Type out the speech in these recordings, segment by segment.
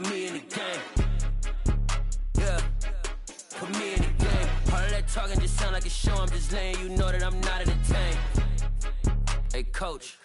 Put me in the game. Yeah, put me in the game. All of that talking just sound like a show. I'm just letting you know that I'm not entertained. Hey coach,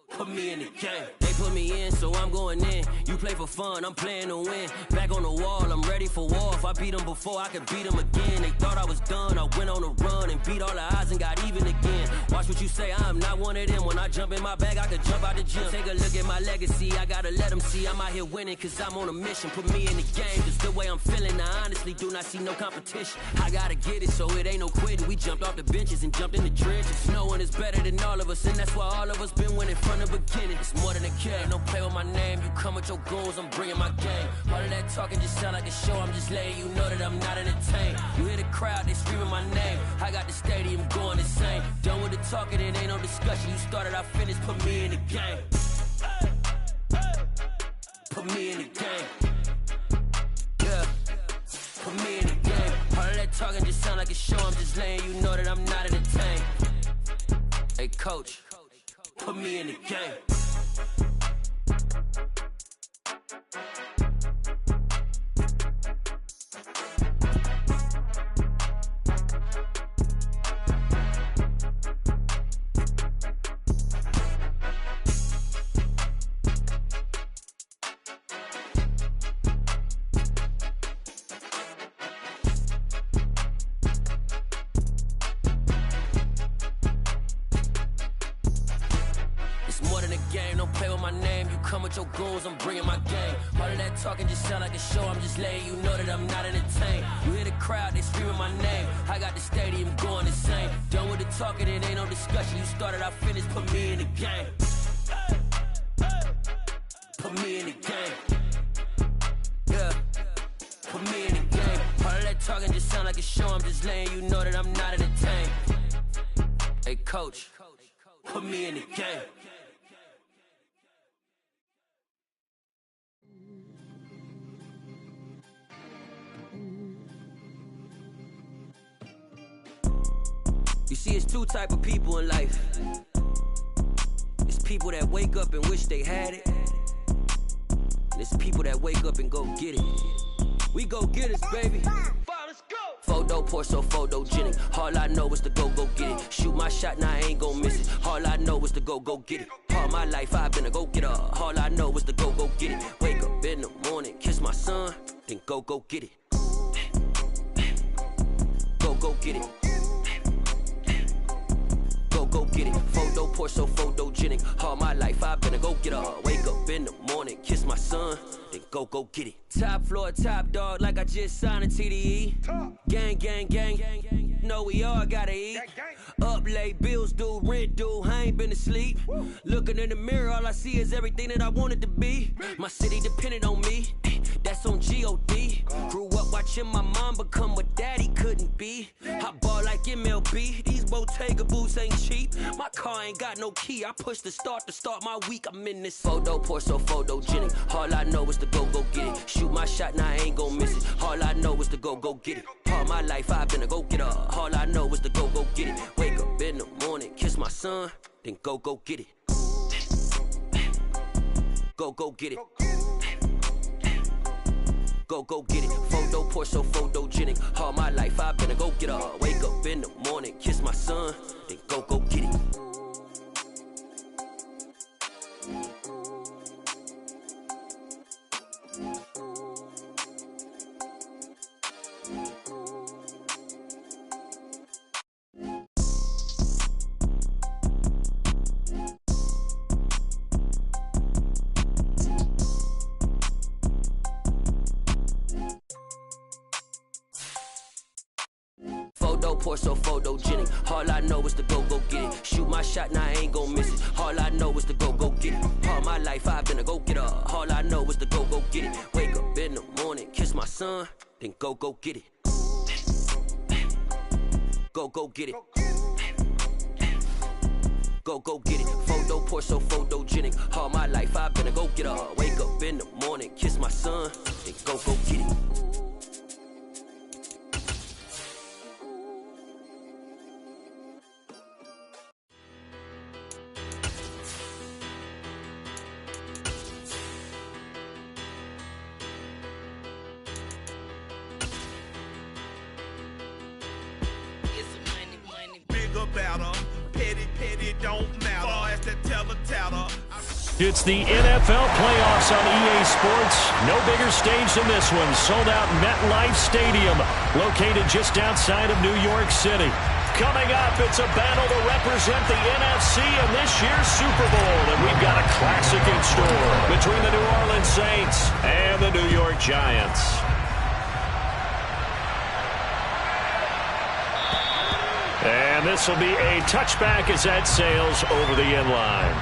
put me in the game. They put me in, so I'm going in. You play for fun, I'm playing to win. Back on the wall, I'm ready for war. If I beat them before, I could beat them again. They thought I was done, I went on a run and beat all the odds and got even again. Watch what you say, I'm not one of them. When I jump in my bag, I could jump out the gym. Take a look at my legacy, I gotta let them see I'm out here winning, cause I'm on a mission. Put me in the game, cause the way I'm feeling, I honestly do not see no competition. I gotta get it, so it ain't no quitting. We jumped off the benches and jumped in the trenches. No one is better than all of us, and that's why all of us been winning from the beginning. It's more than a game, don't play with my name. You come with your goons, I'm bringing my game. All of that talking just sound like a show. I'm just letting you know that I'm not entertained. You hear the crowd, they screaming my name. I got the stadium going insane. Done with the talking, it ain't no discussion. You started, I finished, put me in the game. Put me in the game. Yeah, put me in the game. All of that talking just sound like a show. I'm just letting you know that I'm not entertained. Hey coach, put me in the game. Your goons, I'm bringing my game. All of that talking just sound like a show. I'm just letting you know that I'm not entertained. You hear the crowd, they screaming my name. I got the stadium going insane. Done with the talking, it ain't no discussion. You started, I finished, put me in the game. Put me in the game. Yeah, put me in the game. All of that talking just sound like a show. I'm just letting you know that I'm not entertained. Hey coach, put me in the game. You see, it's two type of people in life. It's people that wake up and wish they had it, and it's people that wake up and go get it. We go get it, baby. Let's go. Photo poor, so photogenic. All I know is to go get it. Shoot my shot, now I ain't gon' miss it. All I know is to go get it. All my life I've been a go-getter. All I know is to go get it. Wake up in the morning, kiss my son, then go get it. Go get it. Go get it. Photo poor, so photogenic. All my life I've been a go-getter. Wake up in the morning, kiss my son, then go get it. Top floor, top dog, like I just signed a TDE. Gang, gang, gang, gang, gang. Know we all gotta eat. Up late, bills due, rent due, I ain't been asleep. Looking in the mirror, all I see is everything that I wanted to be. My city depended on me, that's on G.O.D. Grew up watching my mom become what daddy couldn't be. I ball like MLB, these Bottega boots ain't cheap. My car ain't got no key, I push the start to start my week. I'm in this photo poor, so photogenic. All I know is to go get it. Shoot my shot, now I ain't gon' miss it. All I know is to go get it. All my life I've been a go-getter. All I know is to go get it. Wake up in the morning, kiss my son, then go get it. Go get it. Go get it. Photo poor, so photogenic. All my life I've been a go-getter. Wake up in the morning, kiss my son, then go get it. Poor, so photogenic. All I know is to go get it. Shoot my shot, now I ain't gon' miss it. All I know is to go get it. All my life I've been a go-getter. All I know is to go get it. Wake up in the morning, kiss my son, then go get it. Go get it. Go get it. Photo poor, so photogenic. All my life I've been a go-getter. Wake up in the morning, kiss my son, then go get it. It's the NFL playoffs on EA Sports. No bigger stage than this one. Sold out MetLife Stadium, located just outside of New York City. Coming up, it's a battle to represent the NFC in this year's Super Bowl. And we've got a classic in store between the New Orleans Saints and the New York Giants. And this will be a touchback as that sails over the end line.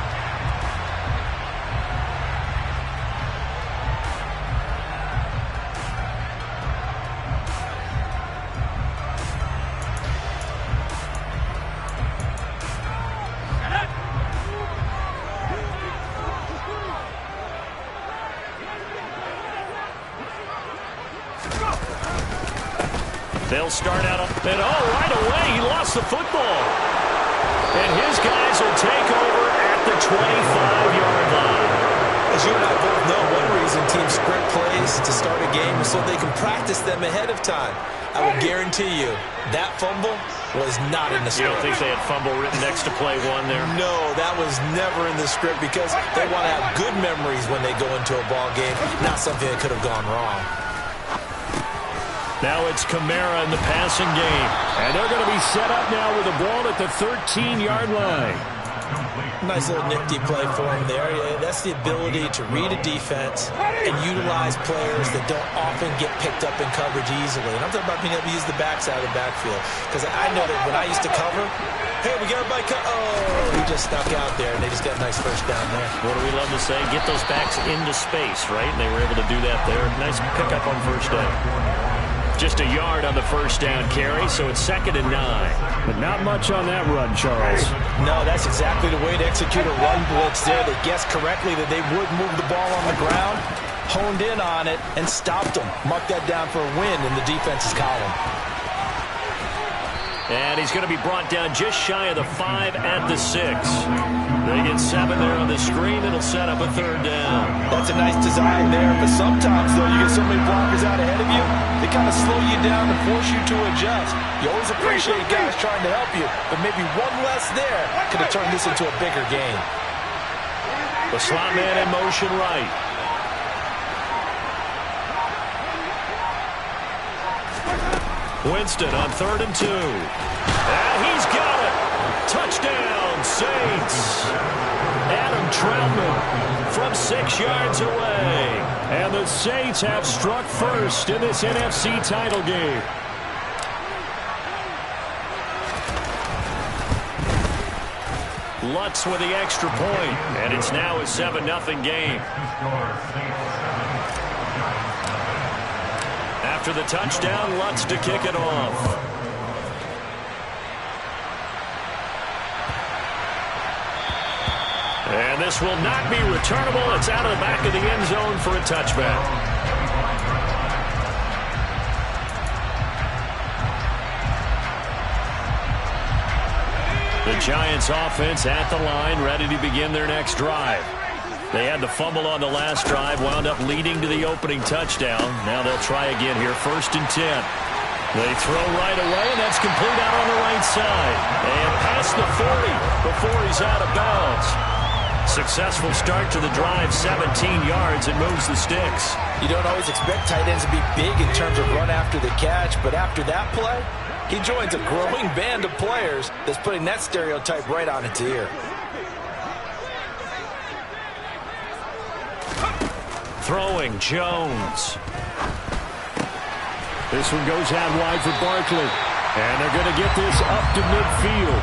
They'll start out, and right away, he lost the football. And his guys will take over at the 25-yard line. As you and I both know, one reason teams script plays to start a game is so they can practice them ahead of time. I will guarantee you, that fumble was not in the script. You don't think they had fumble written next to play one there? No, that was never in the script because they want to have good memories when they go into a ball game, not something that could have gone wrong. Now it's Kamara in the passing game. And they're going to be set up now with the ball at the 13-yard line. Nice little nifty play for him there. Yeah, that's the ability to read a defense and utilize players that don't often get picked up in coverage easily. And I'm talking about being able to use the backside of the backfield. Because I know that when I used to cover, hey, we got everybody he just stuck out there, and they just got a nice first down there. What do we love to say? Get those backs into space, right? And they were able to do that there. Nice pickup on first down. Just a yard on the first down carry, so it's 2nd and 9. But not much on that run, Charles. No, that's exactly the way to execute a run blitz there. They guessed correctly that they would move the ball on the ground, honed in on it, and stopped them. Mark that down for a win in the defense's column. And he's going to be brought down just shy of the 5 at the 6. They get 7 there on the screen. It'll set up a 3rd down. That's a nice design there, but sometimes, though, you get so many blockers out ahead of you, they kind of slow you down and force you to adjust. You always appreciate guys trying to help you, but maybe one less there could have turned this into a bigger game. The slot man in motion right. Winston on 3rd and 2. And he's got it. Touchdown, Saints. Adam Troutman from 6 yards away. And the Saints have struck first in this NFC title game. Lutz with the extra point. And it's now a 7-0 game. After the touchdown, Lutz to kick it off. And this will not be returnable. It's out of the back of the end zone for a touchback. The Giants offense at the line, ready to begin their next drive. They had the fumble on the last drive, wound up leading to the opening touchdown. Now they'll try again here, 1st and 10. They throw right away, and that's complete out on the right side. And past the 40 before he's out of bounds. Successful start to the drive, 17 yards, and moves the sticks. You don't always expect tight ends to be big in terms of run after the catch, but after that play, he joins a growing band of players that's putting that stereotype right on its ear. Throwing, Jones. This one goes out wide for Barkley. And they're going to get this up to midfield.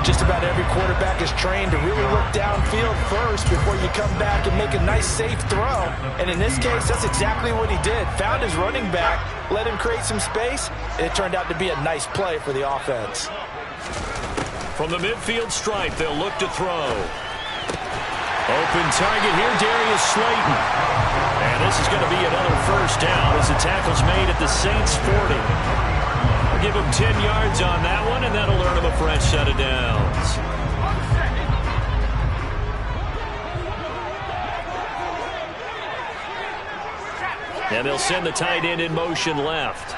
Just about every quarterback is trained to really look downfield first before you come back and make a nice, safe throw. And in this case, that's exactly what he did. Found his running back, let him create some space, and it turned out to be a nice play for the offense. From the midfield stripe, they'll look to throw. Open target here, Darius Slayton. And this is going to be another first down as the tackle's made at the Saints 40. We'll give him 10 yards on that one, and that'll earn him a fresh set of downs. And they'll send the tight end in motion left.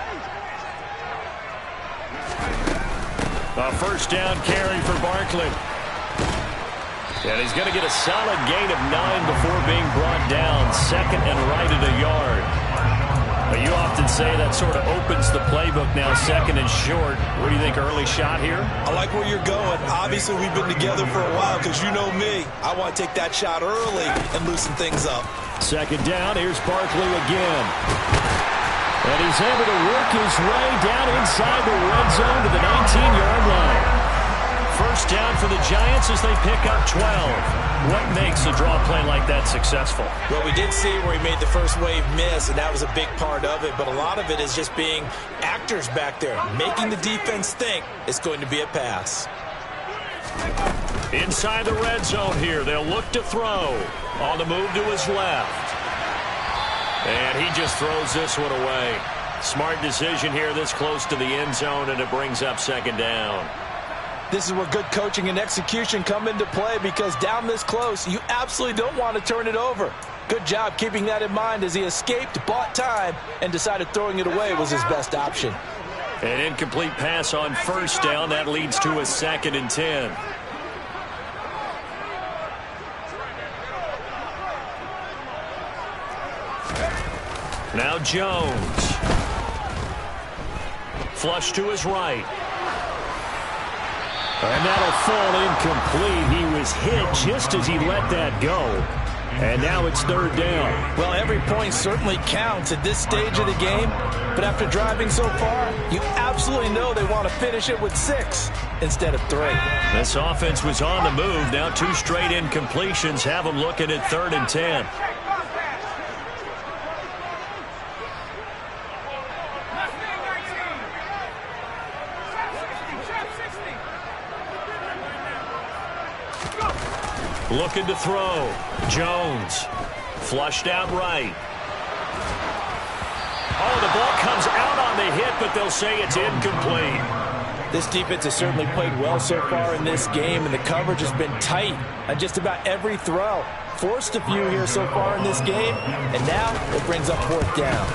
A first down carry for Barkley. And he's going to get a solid gain of 9 before being brought down. Second and right at a yard. But you often say that sort of opens the playbook now, second and short. What do you think, early shot here? I like where you're going. Obviously, we've been together for a while because you know me. I want to take that shot early and loosen things up. Second down, here's Barkley again. And he's able to work his way down inside the red zone to the 19-yard line. First down for the Giants as they pick up 12. What makes a draw play like that successful? Well, we did see where he made the first wave miss, and that was a big part of it. But a lot of it is just being actors back there, making the defense think it's going to be a pass. Inside the red zone here, they'll look to throw. On the move to his left. And he just throws this one away. Smart decision here this close to the end zone, and it brings up second down. This is where good coaching and execution come into play, because down this close, you absolutely don't want to turn it over. Good job keeping that in mind as he escaped, bought time, and decided throwing it away was his best option. An incomplete pass on first down. That leads to a 2nd and 10. Now Jones. Flush to his right. And that'll fall incomplete. He was hit just as he let that go. And now it's third down. Well, every point certainly counts at this stage of the game. But after driving so far, you absolutely know they want to finish it with 6 instead of 3. This offense was on the move. Now 2 straight incompletions have them looking at 3rd and 10. Looking to throw. Jones. Flushed out right. Oh, the ball comes out on the hit, but they'll say it's incomplete. This defense has certainly played well so far in this game, and the coverage has been tight on just about every throw. Forced a few here so far in this game, and now it brings up 4th down.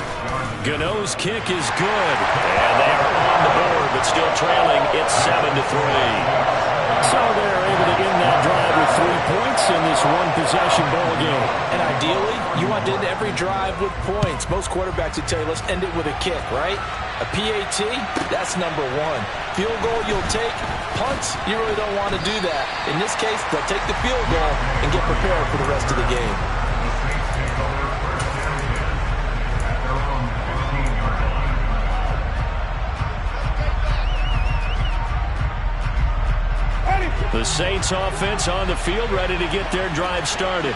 Gano's kick is good, and they are on the board, but still trailing. It's 7-3. So they're able to end that drive with 3 points in this one-possession ball game. And ideally, you want to end every drive with points. Most quarterbacks would tell you, let's end it with a kick, right? A PAT, that's number 1. Field goal, you'll take. Punts, you really don't want to do that. In this case, they'll take the field goal and get prepared for the rest of the game. The Saints offense on the field, ready to get their drive started.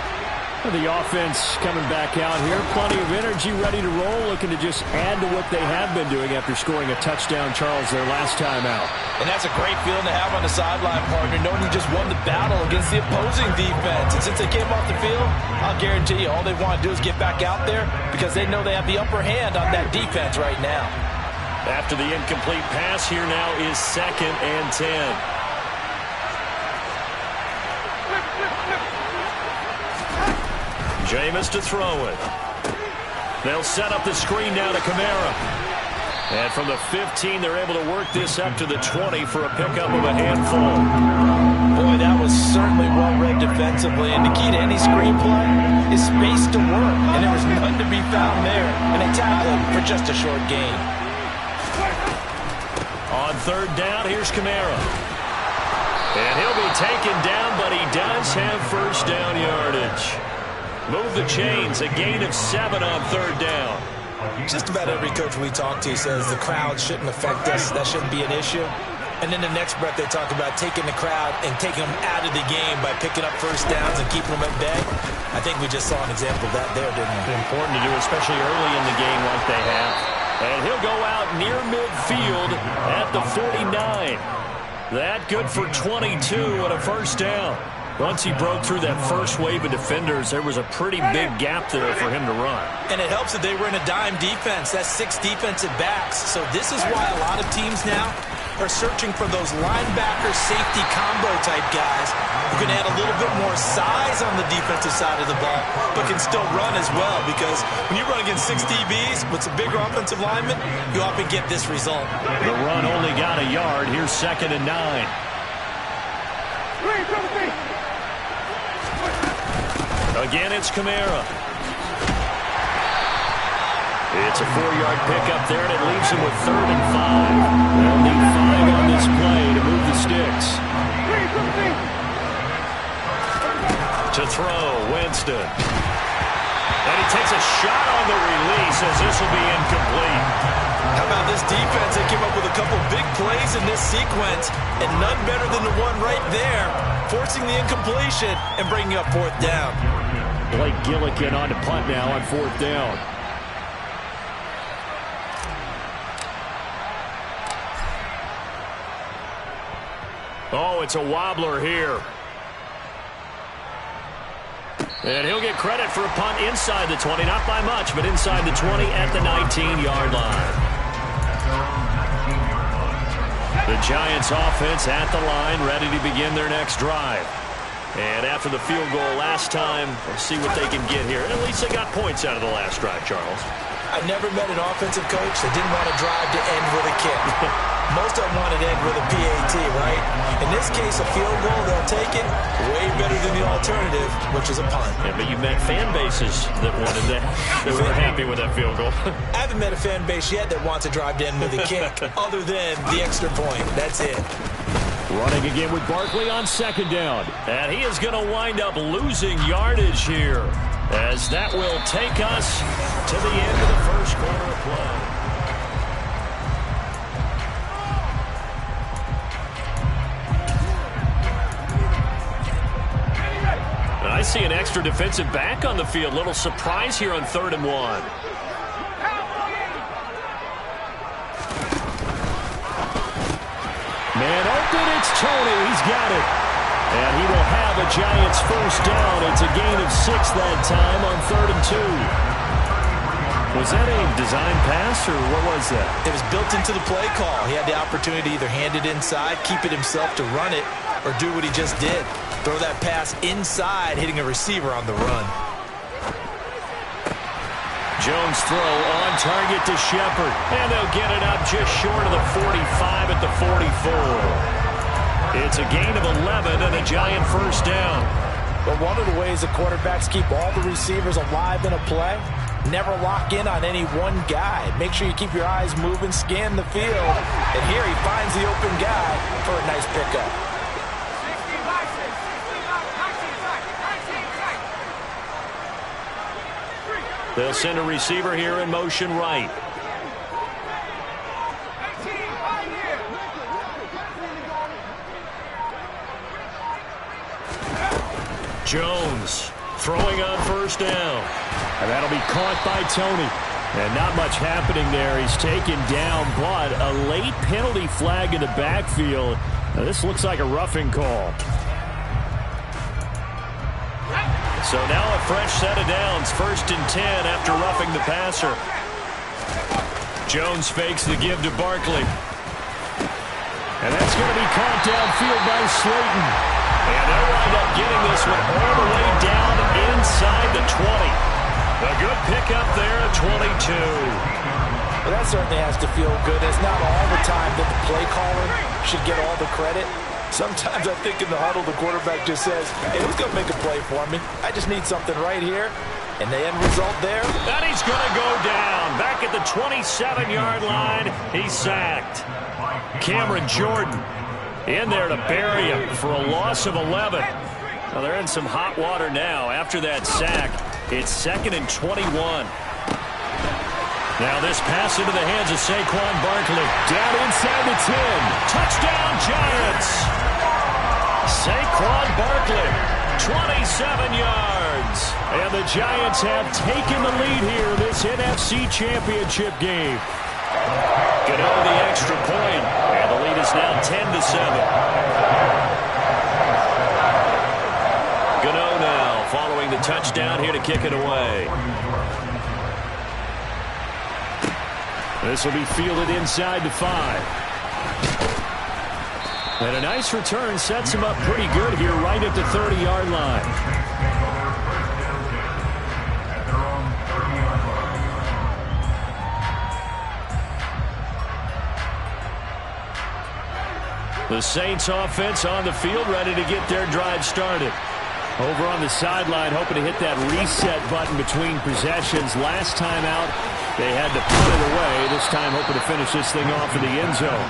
The offense coming back out here, plenty of energy, ready to roll, looking to just add to what they have been doing after scoring a touchdown, Charles, their last time out. And that's a great feeling to have on the sideline, partner, knowing you just won the battle against the opposing defense. And since they came off the field, I'll guarantee you all they want to do is get back out there because they know they have the upper hand on that defense right now. After the incomplete pass, here now is 2nd and 10. Jameis to throw it. They'll set up the screen now to Kamara. And from the 15, they're able to work this up to the 20 for a pickup of a handful. Boy, that was certainly well-read defensively. And the key to any screenplay is space to work. And there was none to be found there. And they tackled him for just a short gain. On 3rd down, here's Kamara. And he'll be taken down, but he does have first down yardage. Move the chains, a gain of 7 on 3rd down. Just about every coach we talk to says the crowd shouldn't affect us. That shouldn't be an issue. And then the next breath they talk about taking the crowd and taking them out of the game by picking up first downs and keeping them at bay. I think we just saw an example of that there, didn't we? Important to do, especially early in the game like they have. And he'll go out near midfield at the 49. That good for 22 and a first down. Once he broke through that first wave of defenders, there was a pretty big gap there for him to run. And it helps that they were in a dime defense. That's 6 defensive backs. So this is why a lot of teams now are searching for those linebacker safety combo type guys who can add a little bit more size on the defensive side of the ball, but can still run as well. Because when you run against 6 DBs with some bigger offensive linemen, you often get this result. The run only got a yard. Here's 2nd and 9. Again, it's Kamara. It's a 4-yard pickup there, and it leaves him with 3rd and 5. They'll need 5 on this play to move the sticks. To throw, Winston. And he takes a shot on the release as this will be incomplete. How about this defense? They came up with a couple big plays in this sequence, and none better than the one right there, forcing the incompletion and bringing up 4th down. Blake Gillikin on to punt now on 4th down. Oh, it's a wobbler here. And he'll get credit for a punt inside the 20. Not by much, but inside the 20 at the 19-yard line. The Giants offense at the line, ready to begin their next drive. And after the field goal last time, we'll see what they can get here. And at least they got points out of the last drive, Charles. I never met an offensive coach that didn't want to drive to end with a kick. Most of them want to end with a PAT, right? In this case, a field goal, they'll take it. Way better than the alternative, which is a punt. Yeah, but you met fan bases that wanted that, that were happy with that field goal. I haven't met a fan base yet that wants to drive to end with a kick, other than the extra point. That's it. Running again with Barkley on 2nd down. And he is going to wind up losing yardage here, as that will take us to the end of the first quarter of play. I see an extra defensive back on the field. Little surprise here on 3rd and 1. Man open, it's Tony. He's got it. And he will have a Giants 1st down. It's a gain of 6 that time on 3rd and 2. Was that a design pass, or what was that? It was built into the play call. He had the opportunity to either hand it inside, keep it himself to run it, or do what he just did. Throw that pass inside, hitting a receiver on the run. Jones throw on target to Shepard. And they'll get it up just short of the 45 at the 44. It's a gain of 11 and a Giant 1st down. But one of the ways the quarterbacks keep all the receivers alive in a play, never lock in on any one guy. Make sure you keep your eyes moving, scan the field. And here he finds the open guy for a nice pickup. They'll send a receiver here in motion right. Jones throwing on 1st down. And that'll be caught by Tony. And not much happening there. He's taken down, but a late penalty flag in the backfield. Now, this looks like a roughing call. So now a fresh set of downs, 1st and 10 after roughing the passer. Jones fakes the give to Barkley. And that's going to be caught downfield by Slayton. And they'll wind up getting this one all the way down inside the 20. A good pickup there at 22. Well, that certainly has to feel good. It's not all the time that the play caller should get all the credit. Sometimes I think in the huddle, the quarterback just says, hey, who's going to make a play for me? I just need something right here. And the end result there. And he's going to go down. Back at the 27-yard line, he's sacked. Cameron Jordan in there to bury him for a loss of 11. Well, they're in some hot water now. After that sack, it's 2nd and 21. Now this pass into the hands of Saquon Barkley. Down inside the 10. Touchdown, Giants. Saquon Barkley, 27 yards. And the Giants have taken the lead here in this NFC Championship game. Gano the extra point. And the lead is now 10-7. Gano now following the touchdown here to kick it away. This will be fielded inside the 5. And a nice return sets him up pretty good here right at the 30-yard line. The Saints offense on the field ready to get their drive started. Over on the sideline, hoping to hit that reset button between possessions. Last time out, they had to put it away. This time hoping to finish this thing off in the end zone.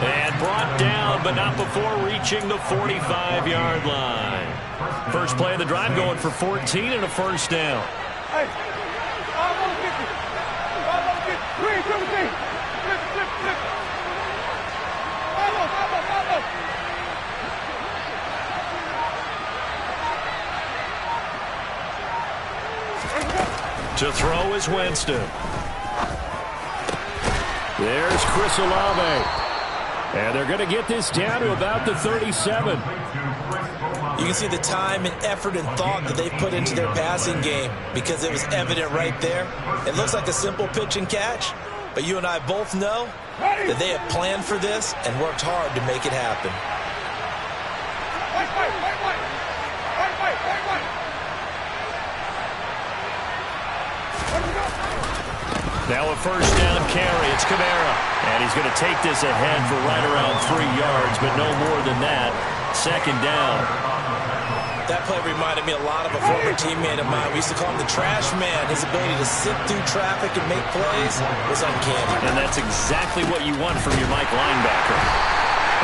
And brought down, but not before reaching the 45-yard line. First play of the drive going for 14 and a first down. Hey, almost 50. Almost 50. Green, flip. Almost. To throw is Winston. There's Chris Olave. And they're going to get this down to about the 37. You can see the time and effort and thought that they've put into their passing game because it was evident right there. It looks like a simple pitch and catch, but you and I both know that they have planned for this and worked hard to make it happen. Now a first down carry. It's Kamara. And he's going to take this ahead for right around 3 yards, but no more than that. Second down. That play reminded me a lot of a former teammate of mine. We used to call him the trash man. His ability to sift through traffic and make plays was uncanny. And that's exactly what you want from your Mike linebacker.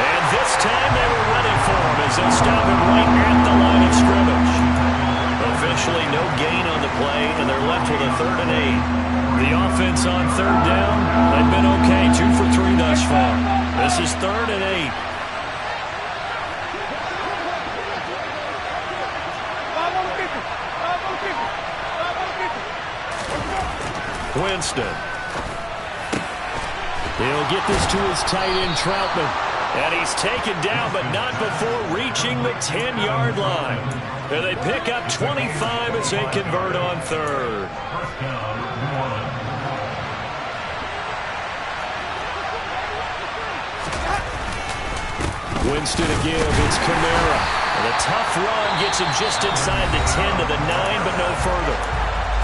And this time they were ready for him as they stop him right at the line of scrimmage. Officially no gain on the play, and they're left with a 3rd and 8. The offense on 3rd down, they've been okay, 2 for 3 thus far. This is 3rd and 8. Winston. He'll get this to his tight end, Troutman. And he's taken down, but not before reaching the 10-yard line. And they pick up 25 as they convert on 3rd. Winston again. It's Kamara. And a tough run gets him just inside the 10 to the 9, but no further.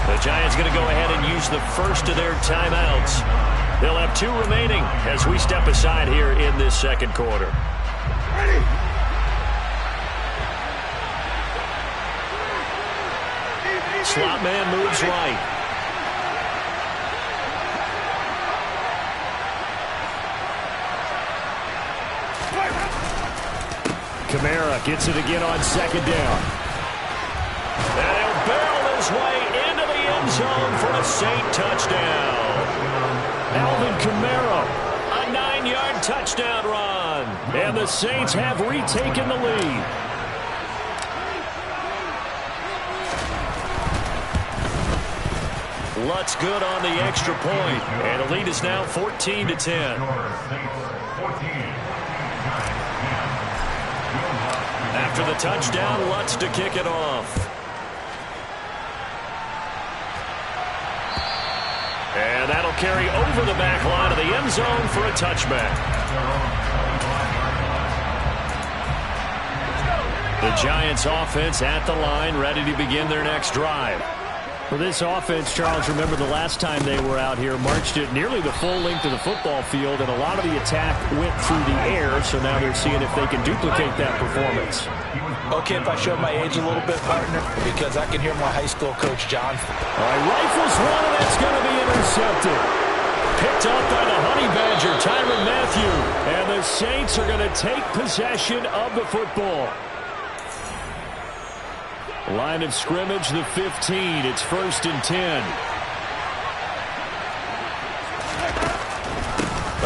The Giants going to go ahead and use the first of their timeouts. They'll have 2 remaining as we step aside here in this second quarter. Ready. Slot man moves right. Kamara gets it again on 2nd down. And he'll barrel his way into the end zone for a Saint touchdown. Alvin Kamara, a 9-yard touchdown run. And the Saints have retaken the lead. Lutz good on the extra point. And the lead is now 14-10. After the touchdown, Lutz to kick it off. And that'll carry over the back line of the end zone for a touchback. The Giants offense at the line, ready to begin their next drive. For this offense, Charles, remember the last time they were out here, marched it nearly the full length of the football field, and a lot of the attack went through the air, so now they're seeing if they can duplicate that performance. Okay, if I show my age a little bit, partner, because I can hear my high school coach, John. All right, rifles one, and that's going to be intercepted. Picked up by the Honey Badger, Tyrann Mathieu, and the Saints are going to take possession of the football. Line of scrimmage, the 15. It's 1st and 10.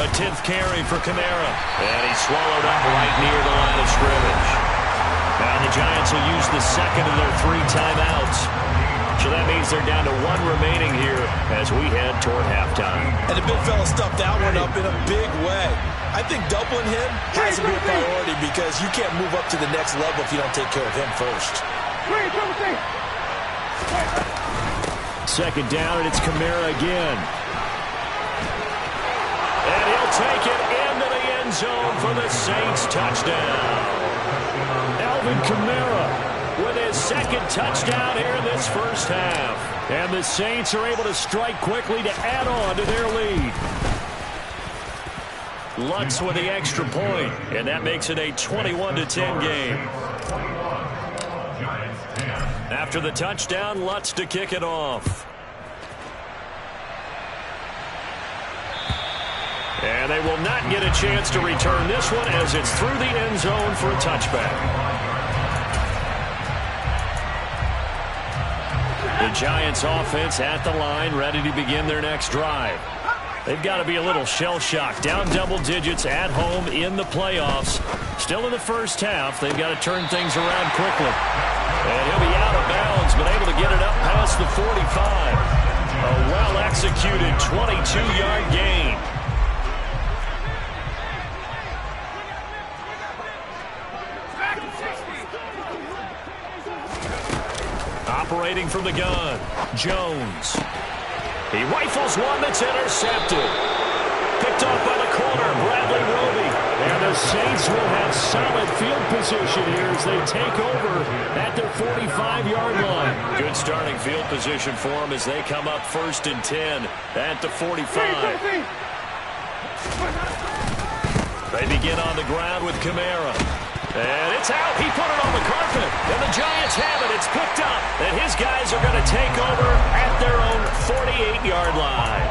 A 10th carry for Kamara. And he's swallowed up right near the line of scrimmage. Now the Giants will use the 2nd of their 3 timeouts. So that means they're down to 1 remaining here as we head toward halftime. And the big fella stuffed that one up in a big way. I think doubling him has to be a priority because you can't move up to the next level if you don't take care of him first. 2nd down, and it's Kamara again. And he'll take it into the end zone for the Saints touchdown. Alvin Kamara with his 2nd touchdown here in this first half. And the Saints are able to strike quickly to add on to their lead. Lutz with the extra point, and that makes it a 21-10 game. After the touchdown, Lutz to kick it off. And they will not get a chance to return this one as it's through the end zone for a touchback. The Giants offense at the line, ready to begin their next drive. They've got to be a little shell-shocked. Down double digits at home in the playoffs. Still in the first half. They've got to turn things around quickly. And he'll be out of bounds, but able to get it up past the 45. A well-executed 22-yard gain. Operating from the gun, Jones. He rifles one that's intercepted. Picked off by the corner, Bradley Roby. And the Saints will have solid field position here as they take over at their 45-yard line. Good starting field position for them as they come up 1st and 10 at the 45. They begin on the ground with Kamara. And it's out. He put it on the carpet. And the Giants have it. It's picked up. And his guys are going to take over at their own 48-yard line.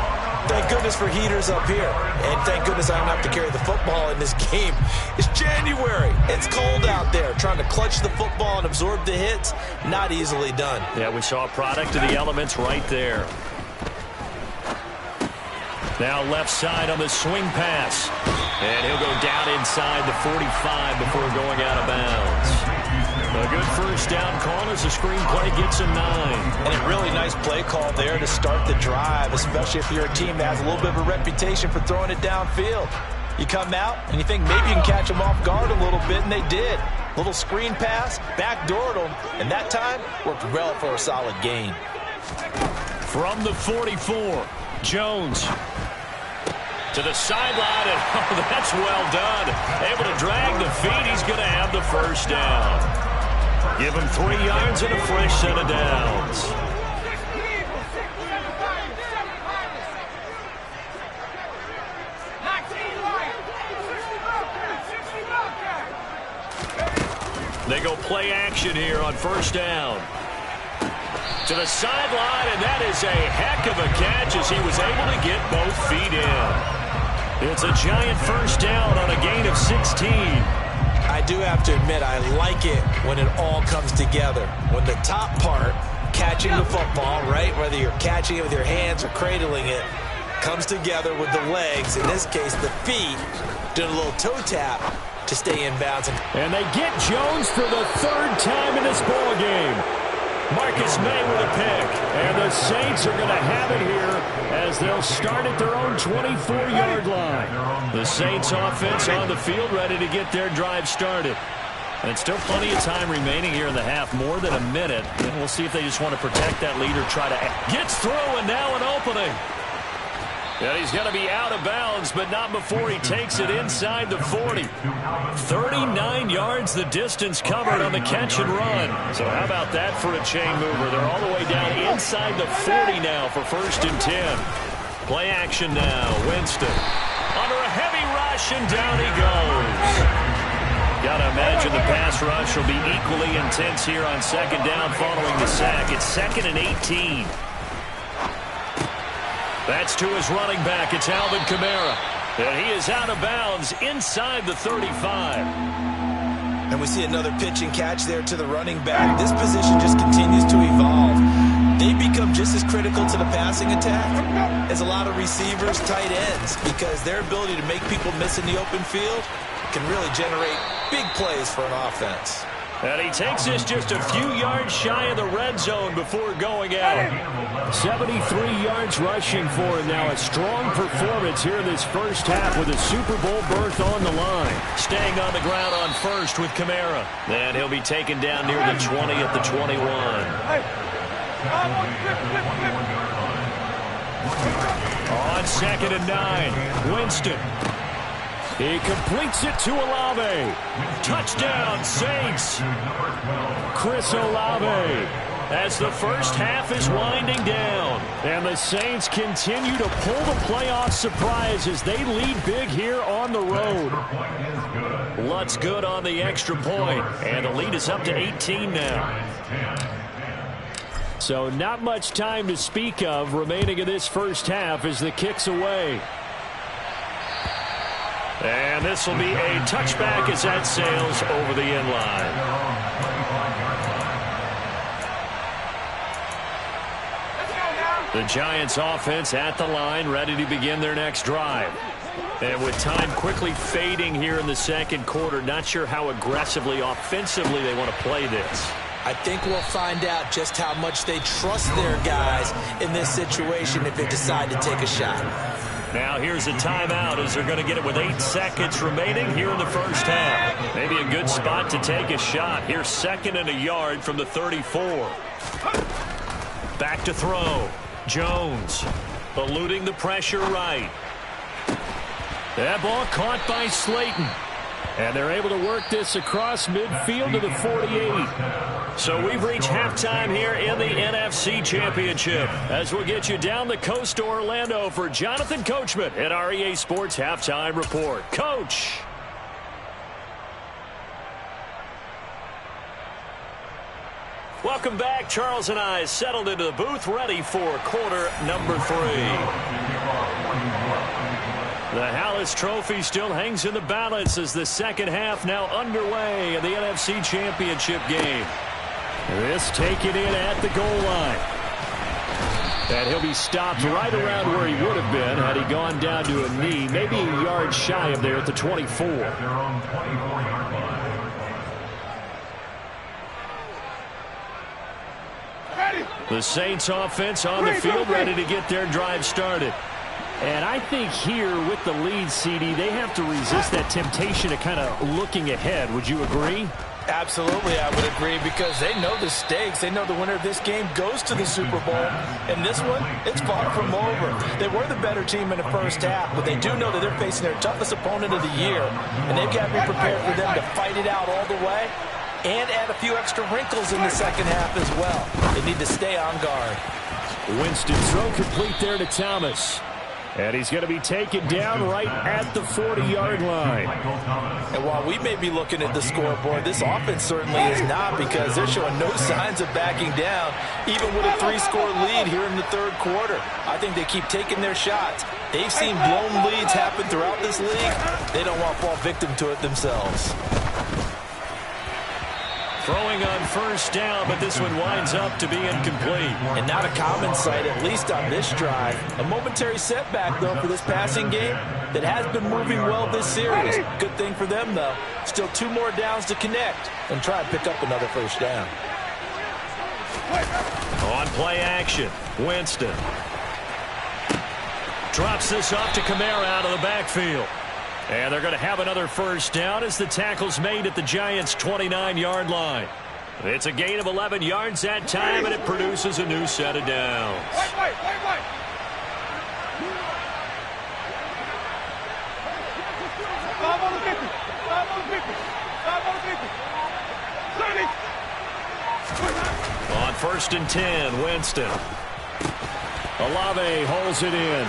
Thank goodness for heaters up here. And thank goodness I don't have to carry the football in this game. It's January. It's cold out there. Trying to clutch the football and absorb the hits, not easily done. Yeah, we saw a product of the elements right there. Now left side on the swing pass. And he'll go down inside the 45 before going out of bounds. A good first down call as the screenplay gets a 9. And a really nice play call there to start the drive, especially if you're a team that has a little bit of a reputation for throwing it downfield. You come out and you think maybe you can catch them off guard a little bit, and they did. Little screen pass, backdoored them, and that time worked well for a solid gain. From the 44, Jones. To the sideline, and oh, that's well done. Able to drag the feet. He's going to have the first down. Give him 3 yards and a fresh set of downs. They go play action here on first down. To the sideline, and that is a heck of a catch as he was able to get both feet in. It's a Giant first down on a gain of 16. I do have to admit, I like it when it all comes together. When the top part, catching the football, right, whether you're catching it with your hands or cradling it, comes together with the legs, in this case the feet, doing a little toe tap to stay in bounds. And they get Jones for the 3rd time in this ball game. Marcus May with a pick. And the Saints are going to have it here as they'll start at their own 24-yard line. The Saints offense on the field ready to get their drive started. And still plenty of time remaining here in the half, more than a minute. And we'll see if they just want to protect that lead or try to... Gets through, and now an opening. And he's going to be out of bounds, but not before he takes it inside the 40. 39 yards the distance covered on the catch and run. So how about that for a chain mover? They're all the way down inside the 40 now for 1st and 10. Play action now. Winston under a heavy rush, and down he goes. Got to imagine the pass rush will be equally intense here on 2nd down following the sack. It's 2nd and 18. That's to his running back. It's Alvin Kamara. And he is out of bounds inside the 35. And we see another pitch and catch there to the running back. This position just continues to evolve. They become just as critical to the passing attack as a lot of receivers, tight ends, because their ability to make people miss in the open field can really generate big plays for an offense. And he takes this just a few yards shy of the red zone before going out. 73 yards rushing for him now. A strong performance here in this first half with a Super Bowl berth on the line. Staying on the ground on first with Kamara. And he'll be taken down near the 20 at the 21. On 2nd and 9, Winston. He completes it to Olave. Touchdown, Saints. Chris Olave as the first half is winding down. And the Saints continue to pull the playoff surprise as they lead big here on the road. Lutz good on the extra point. And the lead is up to 18 now. So not much time to speak of remaining in this first half as the kick's away. And this will be a touchback as that sails over the end line. The Giants offense at the line, ready to begin their next drive. And with time quickly fading here in the second quarter, not sure how aggressively, offensively they want to play this. I think we'll find out just how much they trust their guys in this situation if they decide to take a shot. Now here's a timeout as they're going to get it with 8 seconds remaining here in the first half. Maybe a good spot to take a shot. Here's 2nd and a yard from the 34. Back to throw. Jones eluding the pressure right. That ball caught by Slayton. And they're able to work this across midfield to the 48. So we've reached halftime here in the NFC Championship as we'll get you down the coast to Orlando for Jonathan Coachman at our EA Sports Halftime Report. Coach. Welcome back. Charles and I settled into the booth ready for quarter number 3. The Hallis Trophy still hangs in the balance as the second half now underway in the NFC Championship game. This taken in at the goal line. And he'll be stopped right around where he would have been had he gone down to a knee, maybe a yard shy of there at the 24. The Saints offense on the field ready to get their drive started. And I think here with the lead, CD, they have to resist that temptation of kind of looking ahead. Would you agree? Absolutely, I would agree, because they know the stakes. They know the winner of this game goes to the Super Bowl. And this one, it's far from over. They were the better team in the first half, but they do know that they're facing their toughest opponent of the year. And they've got to be prepared for them to fight it out all the way and add a few extra wrinkles in the second half as well. They need to stay on guard. Winston throw complete there to Thomas. And he's going to be taken down right at the 40-yard line. And while we may be looking at the scoreboard, this offense certainly is not, because they're showing no signs of backing down, even with a 3-score lead here in the third quarter. I think they keep taking their shots. They've seen blown leads happen throughout this league. They don't want to fall victim to it themselves. Throwing on first down, but this one winds up to be incomplete. And not a common sight, at least on this drive. A momentary setback, though, for this passing game that has been moving well this series. Good thing for them, though. Still 2 more downs to connect and try and pick up another first down. On play action, Winston. Drops this off to Kamara out of the backfield. And they're going to have another first down as the tackle's made at the Giants' 29-yard line. It's a gain of 11 yards that time, and it produces a new set of downs. On 1st and 10, Winston. Olave holds it in.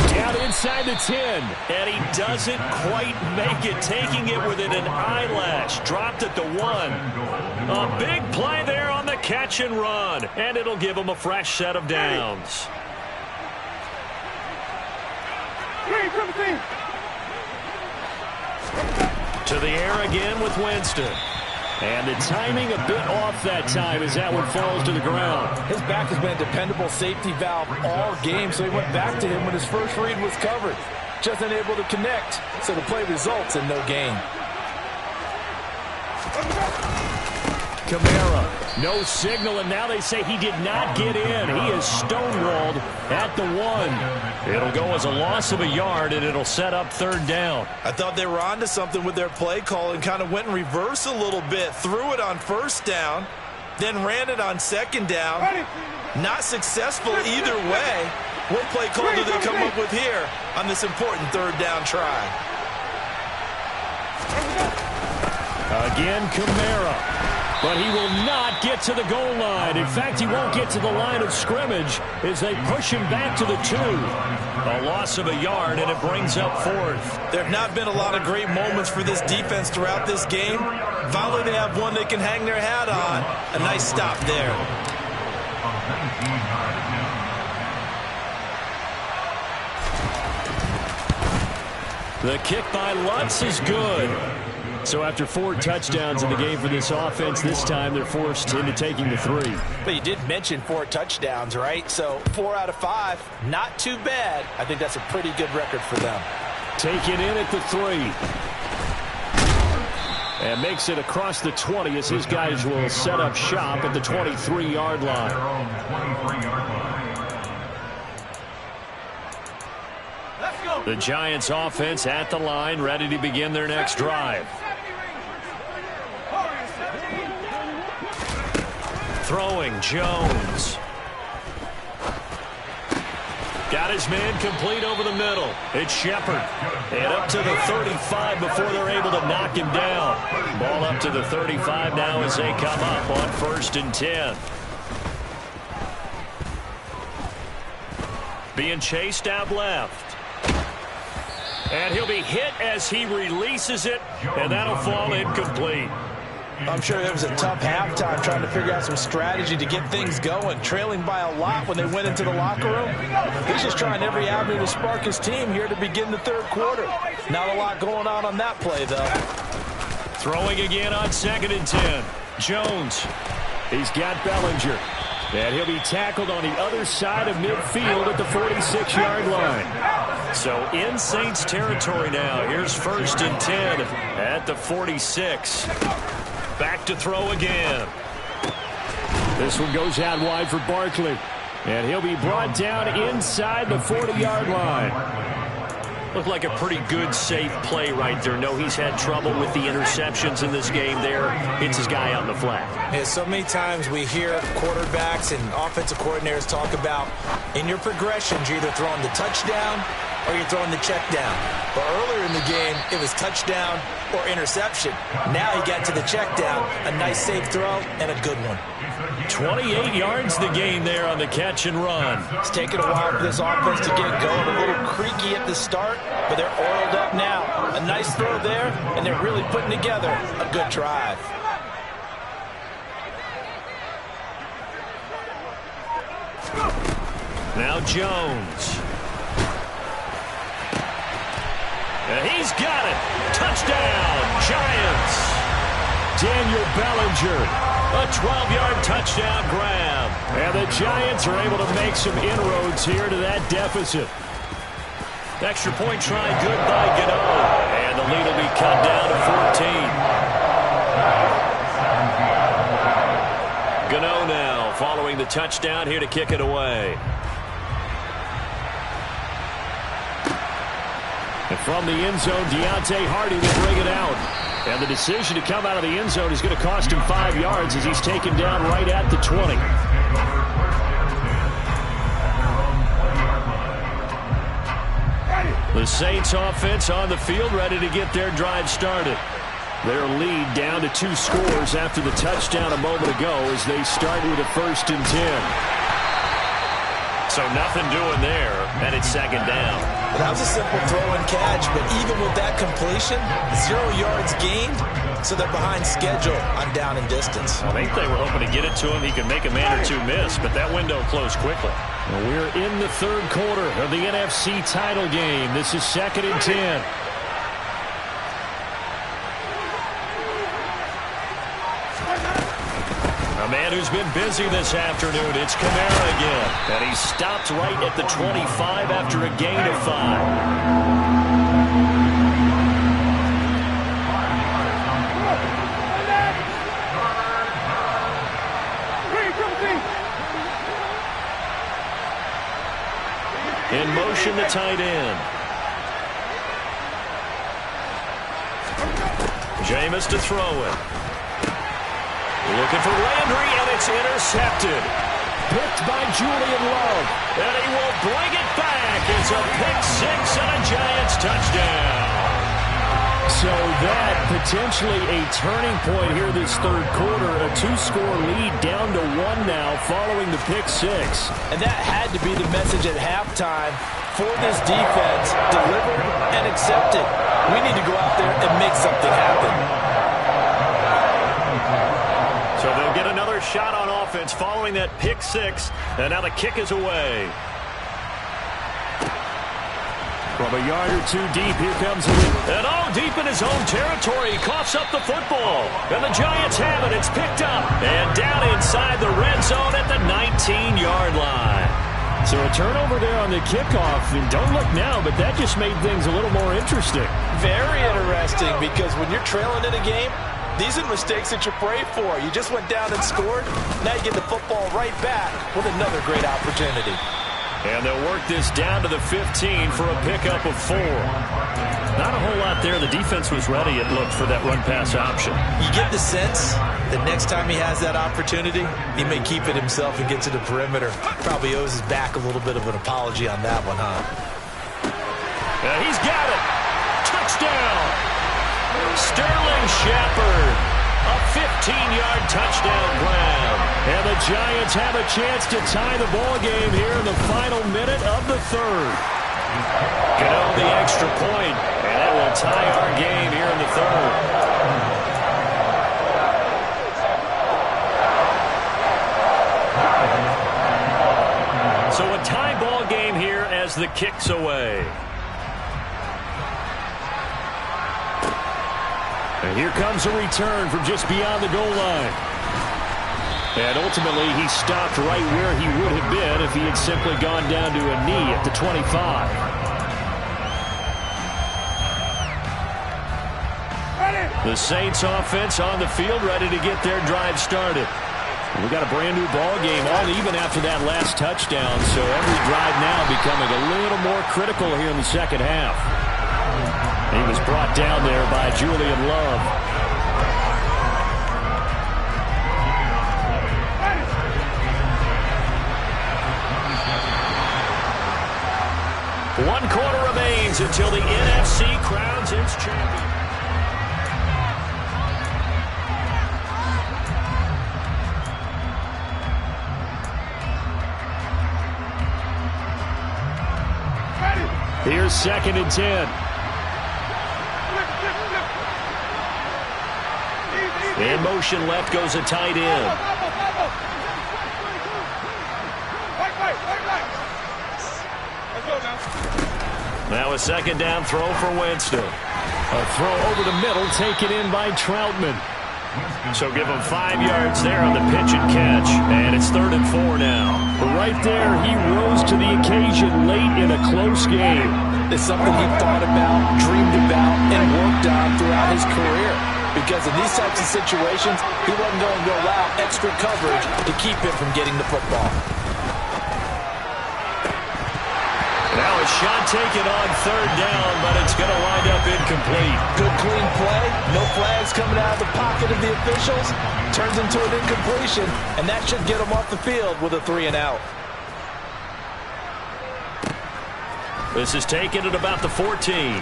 Down inside the 10. And he doesn't quite make it, taking it within an eyelash. Dropped at the 1. A big play there on the catch and run. And it'll give him a fresh set of downs. To the air again with Winston. And the timing a bit off that time as that one falls to the ground. His back has been a dependable safety valve all game, so he went back to him when his first read was covered. Just unable to connect, so the play results in no gain. Kamara, no signal, and now they say he did not get in. He is stonewalled at the 1. It'll go as a loss of a yard, and it'll set up 3rd down. I thought they were onto something with their play call and kind of went in reverse a little bit. Threw it on 1st down, then ran it on 2nd down. Not successful either way. What play call do they come up with here on this important 3rd down try? Again, Kamara. But he will not get to the goal line. In fact, he won't get to the line of scrimmage as they push him back to the 2. A loss of a yard, and it brings up 4th. There have not been a lot of great moments for this defense throughout this game. Finally, they have one they can hang their hat on. A nice stop there. The kick by Lutz is good. So after 4 touchdowns in the game for this offense, this time they're forced into taking the 3. But you did mention 4 touchdowns, right? So 4 out of 5, not too bad. I think that's a pretty good record for them. Taken in at the 3. And makes it across the 20 as his guys will set up shop at the 23-yard line. The Giants offense at the line, ready to begin their next drive. Throwing, Jones. Got his man complete over the middle. It's Shepard. And up to the 35 before they're able to knock him down. Ball up to the 35 now as they come up on 1st and 10. Being chased out left. And he'll be hit as he releases it, and that'll fall incomplete. I'm sure it was a tough halftime trying to figure out some strategy to get things going. Trailing by a lot when they went into the locker room. He's just trying every avenue to spark his team here to begin the 3rd quarter. Not a lot going on that play, though. Throwing again on 2nd and 10. Jones. He's got Bellinger. And he'll be tackled on the other side of midfield at the 46-yard line. So in Saints territory now. Here's 1st and 10 at the 46. Back to throw again. This one goes out wide for Barkley. And he'll be brought down inside the 40-yard line. Looked like a pretty good, safe play right there. No, he's had trouble with the interceptions in this game there. Hits his guy out in the flat. Yeah, so many times we hear quarterbacks and offensive coordinators talk about in your progressions, you're either throwing the touchdown or you're throwing the check down. But earlier in the game, it was touchdown or interception. Now he got to the check down. A nice safe throw and a good one. 28 yards the gain there on the catch and run. It's taken a while for this offense to get going. A little creaky at the start, but they're oiled up now. A nice throw there, and they're really putting together a good drive. Now Jones. And he's got it. Touchdown, Giants. Daniel Bellinger. A 12-yard touchdown grab. And the Giants are able to make some inroads here to that deficit. Extra point try good by Gano. And the lead will be cut down to 14. Gano now following the touchdown here to kick it away. And from the end zone, Deontay Hardy will bring it out. And the decision to come out of the end zone is going to cost him 5 yards as he's taken down right at the 20. The Saints offense on the field ready to get their drive started. Their lead down to 2 scores after the touchdown a moment ago as they start with a 1st and 10. So nothing doing there, and it's 2nd down. That was a simple throw and catch, but even with that completion, 0 yards gained, so they're behind schedule on down and distance. I think they were hoping to get it to him. He could make a man or 2 miss, but that window closed quickly. Well, we're in the 3rd quarter of the NFC title game. This is 2nd and 10. A man who's been busy this afternoon, it's Kamara again. And he stopped right at the 25 after a gain of 5. In motion, the tight end. Jameis to throw it. Looking for Landry, and it's intercepted. Picked by Julian Love. And he will bring it back. It's a pick 6 and a Giants touchdown. So that potentially a turning point here this 3rd quarter. A 2-score lead down to 1 now following the pick 6. And that had to be the message at halftime for this defense. Delivered and accepted. We need to go out there and make something happen. So they'll get another shot on offense following that pick 6. And now the kick is away. From a yard or two deep, here comes it. And deep in his own territory. He coughs up the football. And the Giants have it. It's picked up. And down inside the red zone at the 19-yard line. So a turnover there on the kickoff. And don't look now, but that just made things a little more interesting. Very interesting, because when you're trailing in a game, these are mistakes that you pray for. You just went down and scored. Now you get the football right back with another great opportunity. And they'll work this down to the 15 for a pickup of 4. Not a whole lot there. The defense was ready, it looked, for that run-pass option. You get the sense that next time he has that opportunity, he may keep it himself and get to the perimeter. Probably owes his back a little bit of an apology on that one, huh? He's got it. Touchdown. Sterling Shepard. A 15-yard touchdown grab. And the Giants have a chance to tie the ball game here in the final minute of the third. Get on the extra point, and that will tie our game here in the third. So a tie ball game here as the kick's away. And here comes a return from just beyond the goal line. And ultimately, he stopped right where he would have been if he had simply gone down to a knee at the 25. The Saints offense on the field, ready to get their drive started. We got a brand new ball game, all even after that last touchdown. So every drive now becoming a little more critical here in the second half. He was brought down there by Julian Love. One quarter remains until the NFC crowns its champion. Here's 2nd and 10. In motion left goes a tight end. Now a 2nd down throw for Winston. A throw over the middle taken in by Troutman. So give him 5 yards there on the pitch and catch. And it's 3rd and 4 now. But right there, he rose to the occasion late in a close game. It's something he thought about, dreamed about, and worked on throughout his career. Because in these types of situations, he wasn't going to allow extra coverage to keep him from getting the football. Now a shot taken on 3rd down, but it's going to wind up incomplete. Good clean play. No flags coming out of the pocket of the officials. Turns into an incompletion, and that should get him off the field with a 3 and out. This is taken at about the 14.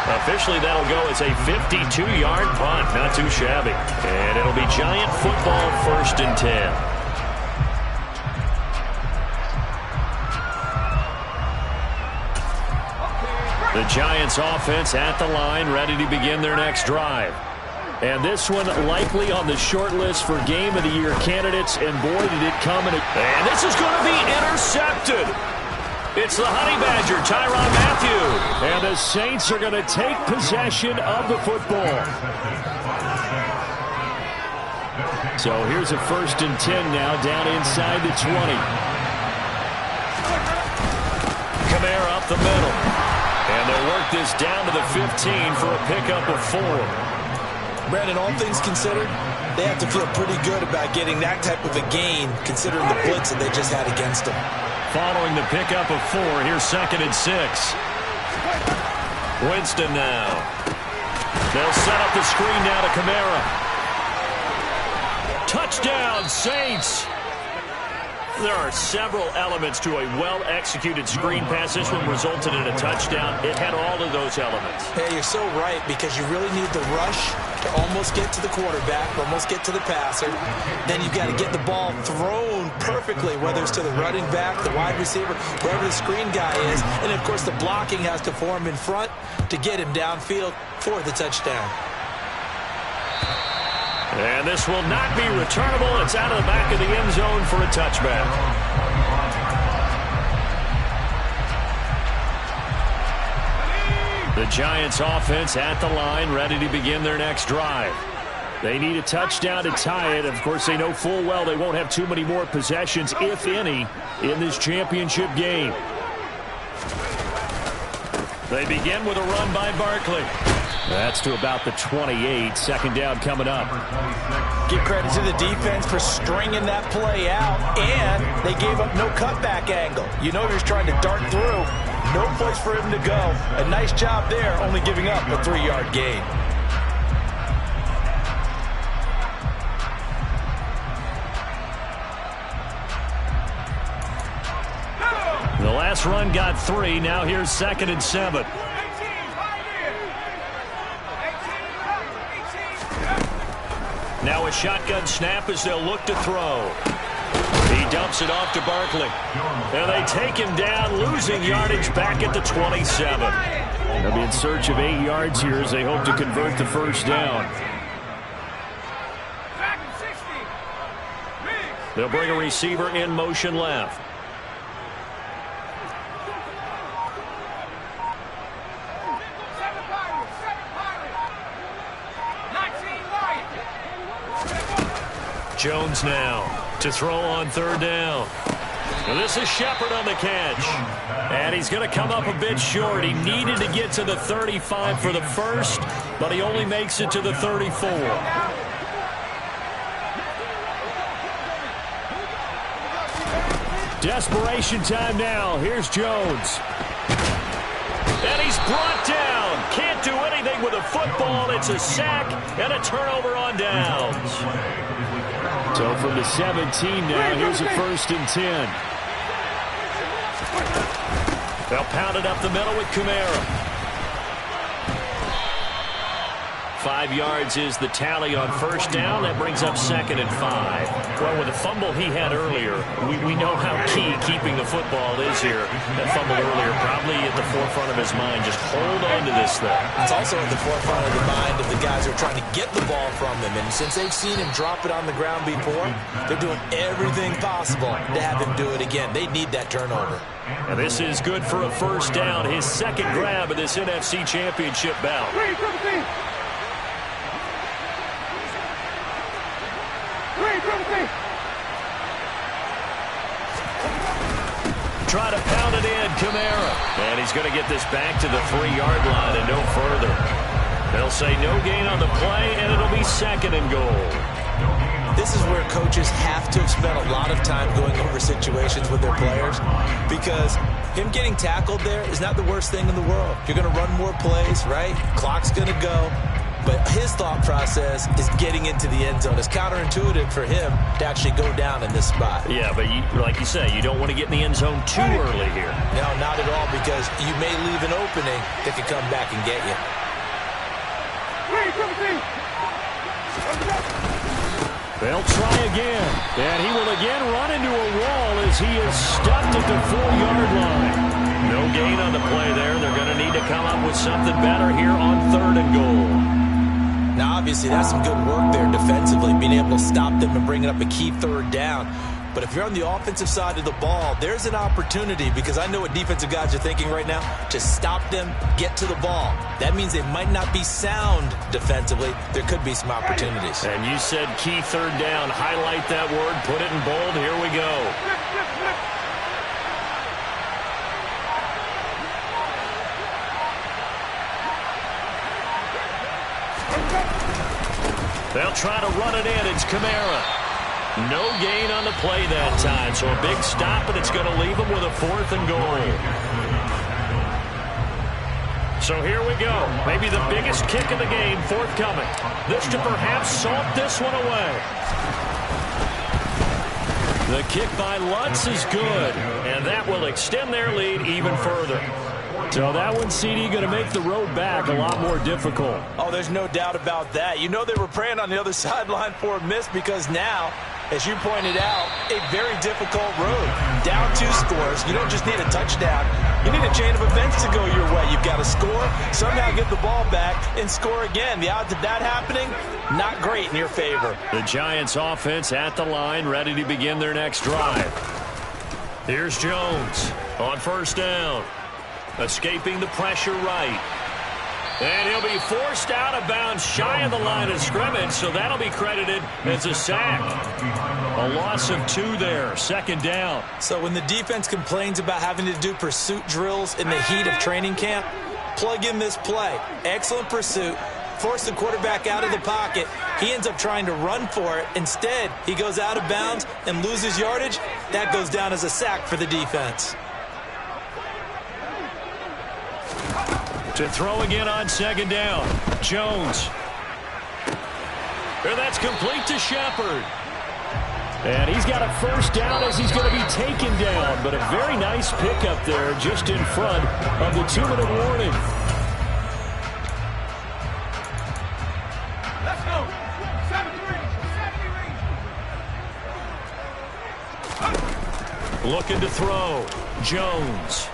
Officially, that'll go as a 52-yard punt. Not too shabby. And it'll be Giant football, 1st and 10. The Giants offense at the line, ready to begin their next drive. And this one likely on the short list for Game of the Year candidates. And boy, did it come. And this is going to be intercepted. It's the Honey Badger, Tyrann Mathieu. And the Saints are going to take possession of the football. So here's a 1st and 10 now, down inside the 20. Kamara up the middle. And they'll work this down to the 15 for a pickup of 4. Brandon, all things considered, they have to feel pretty good about getting that type of a gain, considering the blitz that they just had against them. Following the pickup of 4, here's 2nd and 6. Winston now. They'll set up the screen now to Kamara. Touchdown, Saints! There are several elements to a well-executed screen pass. This one resulted in a touchdown. It had all of those elements. Hey, you're so right, because you really need the rush to almost get to the quarterback, almost get to the passer. Then you've got to get the ball thrown perfectly, whether it's to the running back, the wide receiver, wherever the screen guy is. And, of course, the blocking has to form in front to get him downfield for the touchdown. And this will not be returnable. It's out of the back of the end zone for a touchback. The Giants offense at the line, ready to begin their next drive. They need a touchdown to tie it. Of course, they know full well they won't have too many more possessions, if any, in this championship game. They begin with a run by Barkley. That's to about the 28. Second down coming up. Give credit to the defense for stringing that play out, and they gave up no cutback angle. You know he was trying to dart through. No place for him to go. A nice job there, only giving up a 3-yard gain. The last run got 3. Now here's 2nd and 7. Now a shotgun snap as they'll look to throw. He dumps it off to Barkley. And they take him down, losing yardage back at the 27. They'll be in search of 8 yards here as they hope to convert the first down. They'll bring a receiver in motion left. Jones now to throw on 3rd down. Well, this is Shepard on the catch. And he's going to come up a bit short. He needed to get to the 35 for the first, but he only makes it to the 34. Desperation time now. Here's Jones. And he's brought down. Can't do anything with a football. It's a sack and a turnover on downs. So from the 17 now, here's a 1st and 10. They'll pound it up the middle with Kamara. 5 yards is the tally on 1st down. That brings up 2nd and 5. Well, with the fumble he had earlier, we know how key keeping the football is here. That fumble earlier probably at the forefront of his mind. Just hold on to this thing. It's also at the forefront of the mind of the guys who are trying to get the ball from him. And since they've seen him drop it on the ground before, they're doing everything possible to have him do it again. They need that turnover. And this is good for a 1st down. His 2nd grab of this NFC Championship bout. Try to pound it in, Kamara. And he's going to get this back to the 3-yard line and no further. They'll say no gain on the play, and it'll be 2nd and goal. This is where coaches have to have spent a lot of time going over situations with their players, because him getting tackled there is not the worst thing in the world. You're going to run more plays, right? Clock's going to go. But his thought process is getting into the end zone. It's counterintuitive for him to actually go down in this spot. Yeah, but like you say, you don't want to get in the end zone too early here. No, not at all, because you may leave an opening that could come back and get you. They'll try again, and he will again run into a wall as he is stuffed at the 4-yard line. No gain on the play there. They're going to need to come up with something better here on 3rd and goal. Now, obviously, that's some good work there defensively, being able to stop them and bringing up a key 3rd down. But if you're on the offensive side of the ball, there's an opportunity, because I know what defensive guys are thinking right now, to stop them, get to the ball. That means they might not be sound defensively. There could be some opportunities. And you said key 3rd down. Highlight that word. Put it in bold. Here we go. They'll try to run it in. It's Kamara. No gain on the play that time. So a big stop, and it's going to leave them with a 4th and goal. So here we go. Maybe the biggest kick of the game forthcoming. This to perhaps salt this one away. The kick by Lutz is good, and that will extend their lead even further. So that one, CD, going to make the road back a lot more difficult. Oh, there's no doubt about that. You know they were praying on the other sideline for a miss, because now, as you pointed out, a very difficult road. Down 2 scores. You don't just need a touchdown. You need a chain of events to go your way. You've got to score, somehow get the ball back, and score again. The odds of that happening, not great in your favor. The Giants offense at the line, ready to begin their next drive. Here's Jones on 1st down. Escaping the pressure right. And he'll be forced out of bounds shy of the line of scrimmage, so that'll be credited as a sack. A loss of 2 there, 2nd down. So when the defense complains about having to do pursuit drills in the heat of training camp, plug in this play. Excellent pursuit. Force the quarterback out of the pocket. He ends up trying to run for it. Instead, he goes out of bounds and loses yardage. That goes down as a sack for the defense. To throw again on 2nd down. Jones. And that's complete to Shepard. And he's got a 1st down as he's going to be taken down. But a very nice pickup there just in front of the 2-minute warning. Let's go. 7-3. Looking to throw. Jones.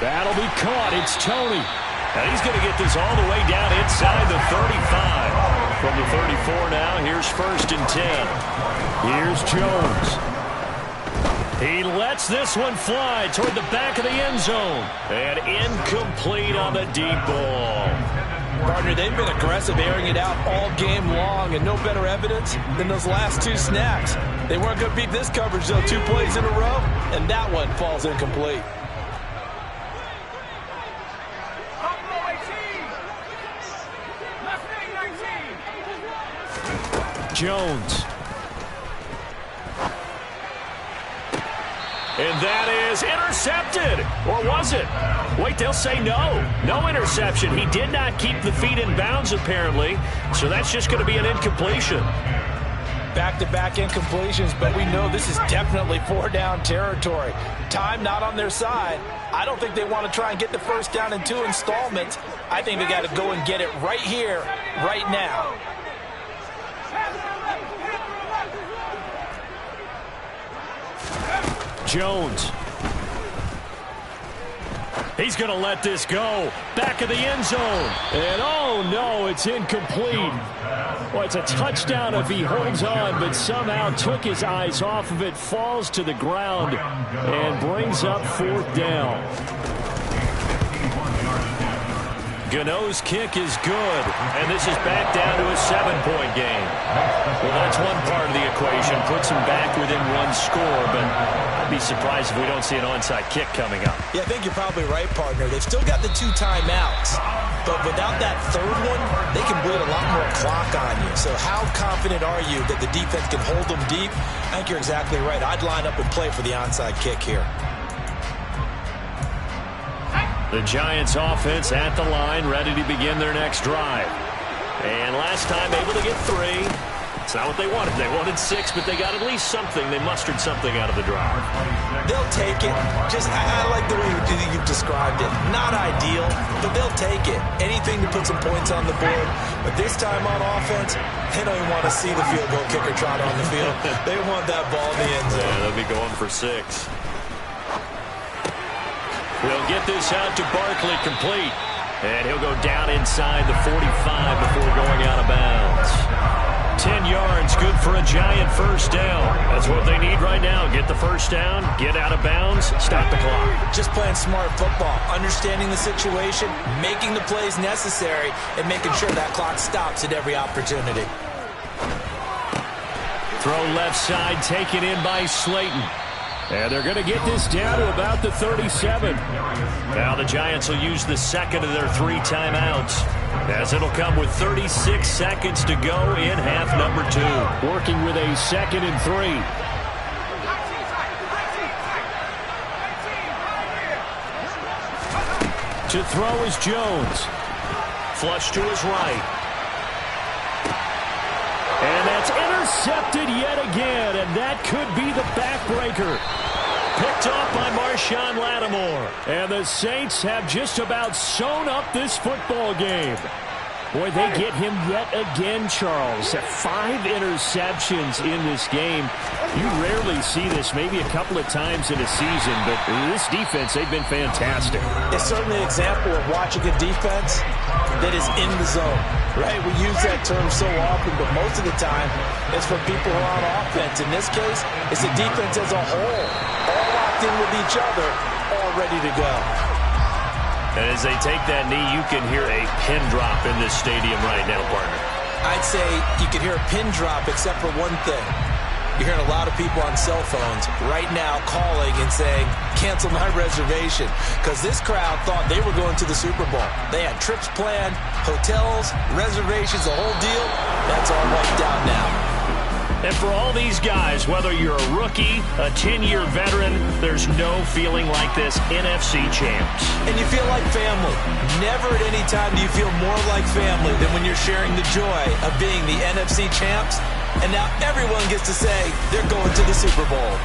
That'll be caught. It's Tony. And he's going to get this all the way down inside the 35. From the 34 now, here's 1st and 10. Here's Jones. He lets this one fly toward the back of the end zone. And incomplete on the deep ball. Partner, they've been aggressive, airing it out all game long, and no better evidence than those last 2 snaps. They weren't going to beat this coverage, though, 2 plays in a row, and that one falls incomplete. Jones. And that is intercepted. Or was it? Wait, they'll say no. No interception. He did not keep the feet in bounds, apparently. So that's just going to be an incompletion. Back-to-back incompletions, but we know this is definitely 4-down territory. Time not on their side. I don't think they want to try and get the 1st down in 2 installments. I think they got to go and get it right here, right now. Jones. He's going to let this go. Back of the end zone. And oh no, it's incomplete. Well, it's a touchdown if he holds on, but somehow took his eyes off of it, falls to the ground, and brings up 4th down. Gano's kick is good, and this is back down to a 7-point game. Well, that's one part of the equation, puts him back within 1 score, but I'd be surprised if we don't see an onside kick coming up. Yeah, I think you're probably right, partner. They've still got the 2 timeouts, but without that 3rd one, they can bleed a lot more clock on you. So how confident are you that the defense can hold them deep? I think you're exactly right. I'd line up and play for the onside kick here. The Giants offense at the line, ready to begin their next drive. And last time able to get 3. It's not what they wanted. They wanted 6, but they got at least something. They mustered something out of the drive. They'll take it. I like the way you've described it. Not ideal, but they'll take it. Anything to put some points on the board. But this time on offense, they don't even want to see the field goal kicker trot on the field. They want that ball in the end zone. Yeah, they'll be going for 6. We'll get this out to Barkley complete. And he'll go down inside the 45 before going out of bounds. 10 yards, good for a Giant 1st down. That's what they need right now. Get the 1st down, get out of bounds, stop the clock. Just playing smart football, understanding the situation, making the plays necessary, and making sure that clock stops at every opportunity. Throw left side, taken in by Slayton. And they're going to get this down to about the 37. Now the Giants will use the 2nd of their 3 timeouts, as it'll come with 36 seconds to go in half number 2. Working with a 2nd and 3. To throw is Jones. Flush to his right. And that's intercepted yet again, and that could be the backbreaker. Picked off by Marshawn Lattimore. And the Saints have just about sewn up this football game. Boy, they get him yet again, Charles. 5 interceptions in this game. You rarely see this, maybe a couple of times in a season, but this defense, they've been fantastic. It's certainly an example of watching a defense that is in the zone, right? We use that term so often, but most of the time, it's for people who are on offense. In this case, it's the defense as a whole, all locked in with each other, all ready to go. And as they take that knee, you can hear a pin drop in this stadium right now, partner. I'd say you can hear a pin drop except for one thing. You're hearing a lot of people on cell phones right now calling and saying, cancel my reservation, because this crowd thought they were going to the Super Bowl. They had trips planned, hotels, reservations, the whole deal. That's all wiped out now. And for all these guys, whether you're a rookie, a 10-year veteran, there's no feeling like this NFC champs. And you feel like family. Never at any time do you feel more like family than when you're sharing the joy of being the NFC champs. And now everyone gets to say they're going to the Super Bowl.